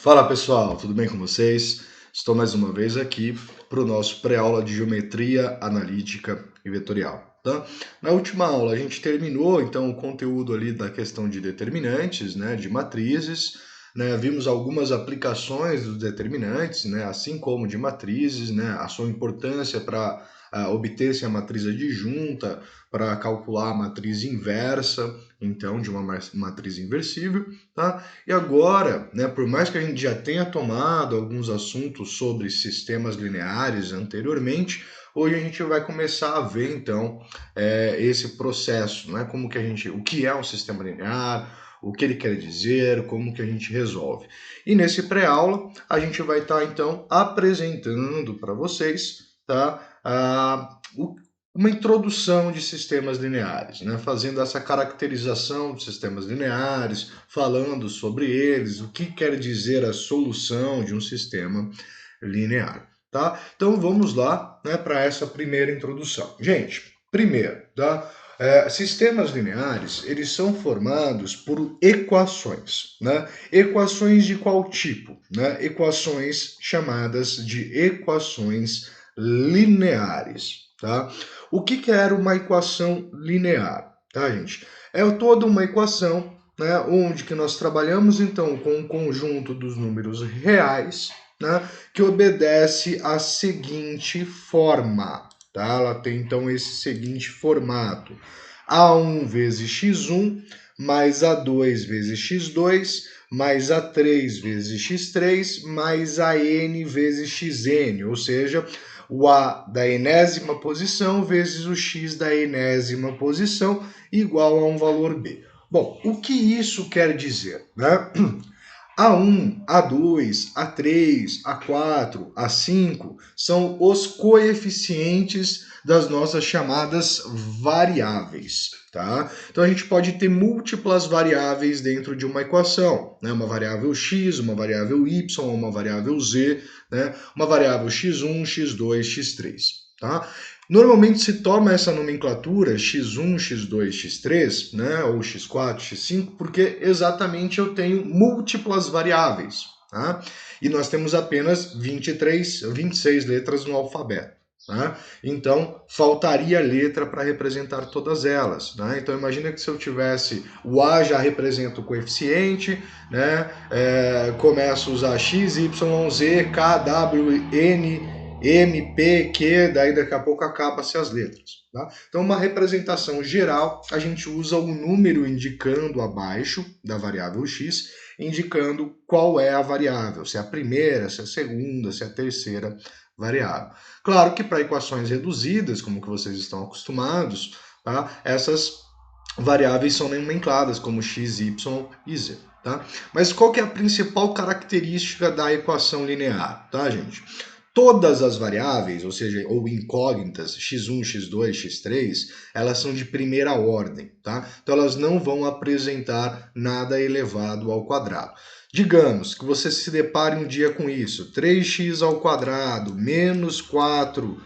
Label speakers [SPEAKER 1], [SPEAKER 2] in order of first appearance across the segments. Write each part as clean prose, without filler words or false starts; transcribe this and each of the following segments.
[SPEAKER 1] Fala pessoal, tudo bem com vocês? Estou mais uma vez aqui para o nosso pré-aula de geometria analítica e vetorial, tá? Na última aula a gente terminou então o conteúdo ali da questão de determinantes, né, de matrizes, né? Vimos algumas aplicações dos determinantes, né, assim como de matrizes, né, a sua importância para obter-se a matriz adjunta, para calcular a matriz inversa, então de uma matriz inversível, tá? E agora, né, por mais que a gente já tenha tomado alguns assuntos sobre sistemas lineares anteriormente, hoje a gente vai começar a ver então esse processo, né? Como que o que é um sistema linear, o que ele quer dizer, como que a gente resolve. E nesse pré-aula a gente vai estar então apresentando para vocês, tá? Uma introdução de sistemas lineares, né? Fazendo essa caracterização de sistemas lineares, falando sobre eles, o que quer dizer a solução de um sistema linear, tá? Então vamos lá, né, para essa primeira introdução. Gente, primeiro, tá? Sistemas lineares, eles são formados por equações, né? Equações de qual tipo? Né? Equações chamadas de equações lineares, tá? O que era uma equação linear, tá, gente? É toda uma equação, né, onde que nós trabalhamos então com um conjunto dos números reais, né, que obedece à seguinte forma, tá? Ela tem então esse seguinte formato: A1 vezes x1 mais A2 vezes x2 mais A3 vezes x3 mais AN vezes xn, ou seja, o A da enésima posição vezes o X da enésima posição igual a um valor B. Bom, o que isso quer dizer, né? A1, A2, A3, A4, A5 são os coeficientes das nossas chamadas variáveis, tá? Então a gente pode ter múltiplas variáveis dentro de uma equação, né? Uma variável x, uma variável y, uma variável z, né? Uma variável x1, x2, x3, tá? Normalmente se toma essa nomenclatura x1, x2, x3, né, ou x4, x5, porque exatamente eu tenho múltiplas variáveis, tá? E nós temos apenas 26 letras no alfabeto. Tá? Então, faltaria letra para representar todas elas. Né? Então, imagina que se eu tivesse o A já representa o coeficiente, né? Começo a usar X, Y, Z, K, W, N, M, P, Q, daí daqui a pouco acaba-se as letras. Tá? Então, uma representação geral, a gente usa o número indicando abaixo da variável x, indicando qual é a variável, se é a primeira, se é a segunda, se é a terceira variável. Claro que para equações reduzidas, como que vocês estão acostumados, tá? Essas variáveis são nomencladas como x, y e z. Tá? Mas qual que é a principal característica da equação linear, tá, gente? Todas as variáveis, ou seja, ou incógnitas, x1, x2, x3, elas são de primeira ordem, tá? Então elas não vão apresentar nada elevado ao quadrado. Digamos que você se depare um dia com isso, 3x ao quadrado menos 4x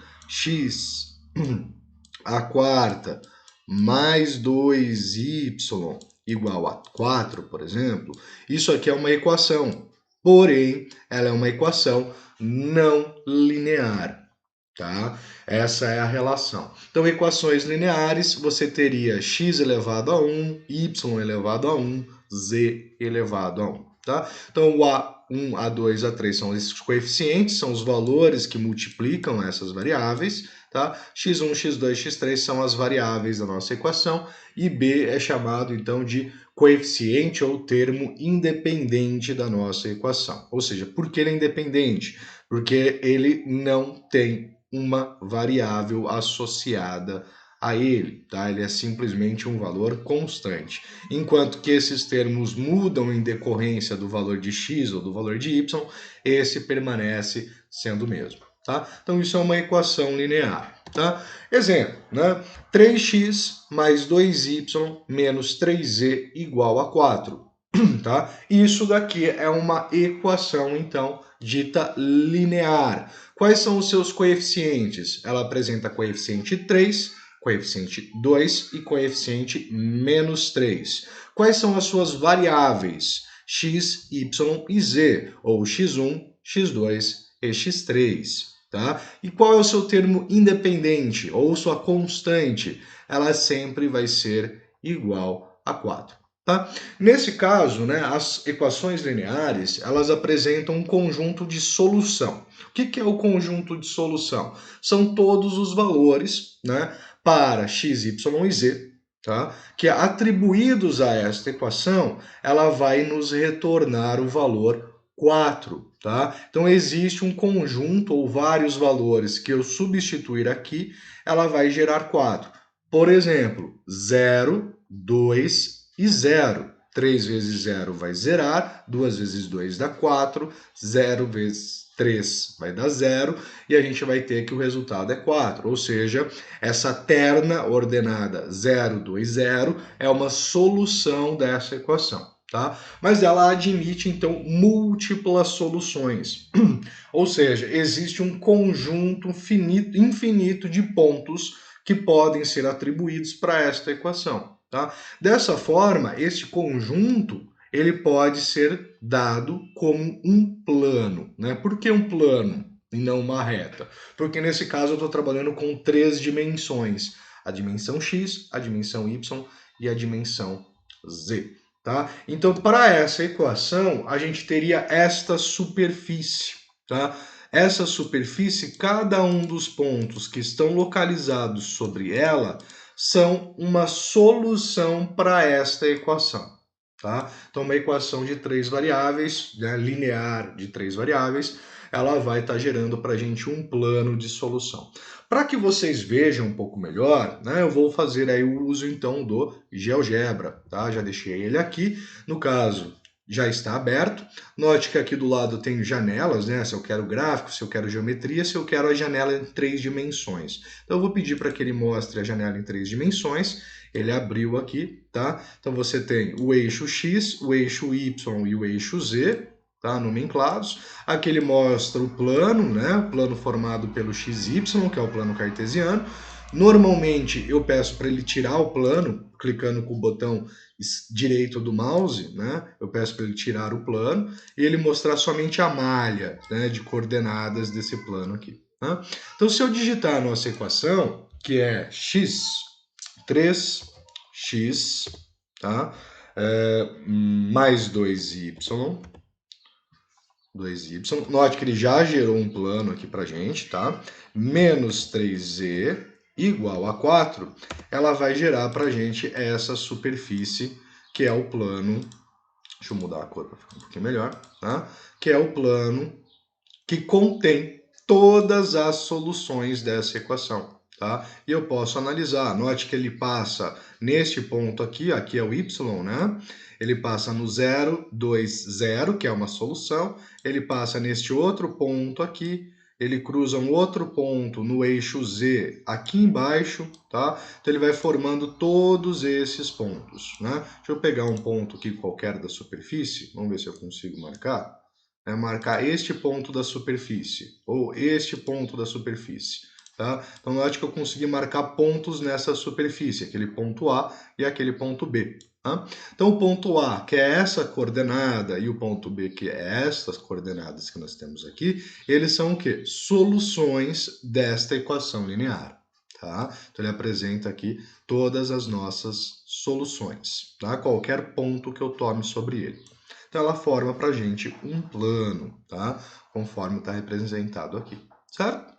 [SPEAKER 1] a quarta mais 2y igual a 4, por exemplo, isso aqui é uma equação, porém, ela é uma equação não linear, tá? Essa é a relação. Então, equações lineares, você teria x elevado a 1, y elevado a 1, z elevado a 1, tá? Então, o A1, A2, A3 são esses coeficientes, são os valores que multiplicam essas variáveis, tá? x1, x2, x3 são as variáveis da nossa equação e B é chamado, então, de coeficiente ou termo independente da nossa equação. Ou seja, por que ele é independente? Porque ele não tem uma variável associada a ele, tá? Ele é simplesmente um valor constante. Enquanto que esses termos mudam em decorrência do valor de x ou do valor de y, esse permanece sendo o mesmo, tá? Então isso é uma equação linear, tá? Exemplo, né? 3x mais 2y menos 3z igual a 4, tá? Isso daqui é uma equação, então, dita linear. Quais são os seus coeficientes? Ela apresenta coeficiente 3, coeficiente 2 e coeficiente menos 3. Quais são as suas variáveis? x, y e z, ou x1, x2 e x3. Tá? E qual é o seu termo independente, ou sua constante? Ela sempre vai ser igual a 4. Tá? Nesse caso, né, as equações lineares, elas apresentam um conjunto de solução. O que é o conjunto de solução? São todos os valores, né, para x, y e z, tá, que atribuídos a esta equação, ela vai nos retornar o valor 4. Tá? Então, existe um conjunto ou vários valores que eu substituir aqui, ela vai gerar 4. Por exemplo, 0, 2 e 0. 3 vezes 0 vai zerar, 2 vezes 2 dá 4, 0 vezes 3 vai dar 0, e a gente vai ter que o resultado é 4. Ou seja, essa terna ordenada 0, 2, 0 é uma solução dessa equação. Tá? Mas ela admite, então, múltiplas soluções. Ou seja, existe um conjunto infinito de pontos que podem ser atribuídos para esta equação. Tá? Dessa forma, este conjunto ele pode ser dado como um plano. Né? Por que um plano e não uma reta? Porque nesse caso eu estou trabalhando com 3 dimensões. A dimensão x, a dimensão y e a dimensão z. Tá? Então, para essa equação, a gente teria esta superfície. Tá? Essa superfície, cada um dos pontos que estão localizados sobre ela, são uma solução para esta equação. Tá? Então, uma equação de 3 variáveis, né, linear de 3 variáveis, ela vai estar gerando para a gente um plano de solução. Para que vocês vejam um pouco melhor, né, eu vou fazer aí o uso então do GeoGebra. Tá? Já deixei ele aqui. No caso, já está aberto. Note que aqui do lado tem janelas, né? Se eu quero gráfico, se eu quero geometria, se eu quero a janela em 3 dimensões. Então eu vou pedir para que ele mostre a janela em 3 dimensões. Ele abriu aqui, tá? Então você tem o eixo X, o eixo Y e o eixo Z, tá? Nomenclados. Aqui ele mostra o plano, né? O plano formado pelo XY, que é o plano cartesiano. Normalmente eu peço para ele tirar o plano, clicando com o botão direito do mouse, né? Eu peço para ele tirar o plano e ele mostrar somente a malha, né, de coordenadas desse plano aqui. Tá? Então, se eu digitar a nossa equação, que é x, 3x, tá? Mais 2y, 2y. Note que ele já gerou um plano aqui para gente, tá? Menos 3z igual a 4, ela vai gerar para a gente essa superfície, que é o plano. Deixa eu mudar a cor para ficar um pouquinho melhor, tá? Que é o plano que contém todas as soluções dessa equação, tá? E eu posso analisar. Note que ele passa neste ponto aqui, aqui é o y, né? Ele passa no 0, 2, 0, que é uma solução. Ele passa neste outro ponto aqui. Ele cruza um outro ponto no eixo Z aqui embaixo, tá? Então ele vai formando todos esses pontos, né? Deixa eu pegar um ponto aqui qualquer da superfície. Vamos ver se eu consigo marcar. Marcar este ponto da superfície, ou este ponto da superfície. Tá? Então, note que eu consegui marcar pontos nessa superfície, aquele ponto A e aquele ponto B. Tá? Então, o ponto A, que é essa coordenada, e o ponto B, que é estas coordenadas que nós temos aqui, eles são o quê? Soluções desta equação linear. Tá? Então, ele apresenta aqui todas as nossas soluções, tá? Qualquer ponto que eu tome sobre ele. Então, ela forma para a gente um plano, tá? Conforme está representado aqui, certo?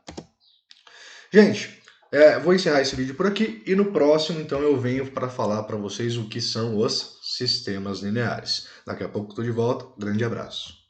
[SPEAKER 1] Gente, vou encerrar esse vídeo por aqui e no próximo, então, eu venho para falar para vocês o que são os sistemas lineares. Daqui a pouco estou de volta. Grande abraço.